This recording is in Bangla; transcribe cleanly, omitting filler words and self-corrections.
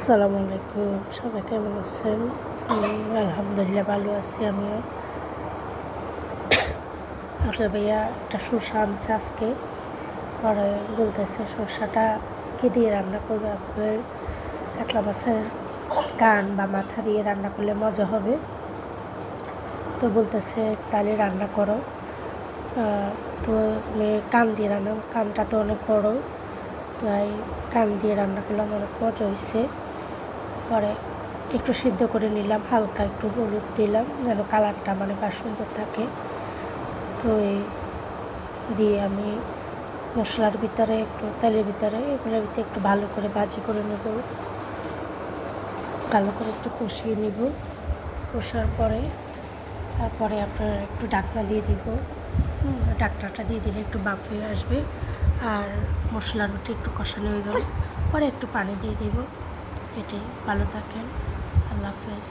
আসসালামু আলাইকুম, সবাই কেমন আছেন? আলহামদুলিল্লাহ ভালো আছি আমিও। একটা ভাইয়া একটা শসা আনছে আজকে, পরে বলতেছে শসাটা কী দিয়ে রান্না করবে, আপনার কাতলা মাছের কান বা মাথা দিয়ে রান্না করলে মজা হবে। তো বলতেছে তাহলে রান্না করো। তো আমি কান দিয়ে কানটা তো অনেক বড়, তাই কান দিয়ে রান্না করলাম, অনেক মজা হয়েছে। পরে একটু সিদ্ধ করে নিলাম, হালকা একটু হলুদ দিলাম যেন কালারটা বা সুন্দর থাকে। তো এই দিয়ে আমি মশলার ভিতরে একটু তেলের ভিতরে এগুলোর ভিতরে একটু ভালো করে ভাজি করে নেব, ভালো করে একটু কষিয়ে নেব। কষার পরে তারপরে আপনার একটু ঢাকনা দিয়ে দিব। ঢাকনাটা দিয়ে দিলে একটু বাফ হয়ে আসবে, আর মশলার ভিতরে একটু কষানো হয়ে গেল পরে একটু পানি দিয়ে দেব। এটাই, ভালো থাকেন, আল্লাহ হাফেজ।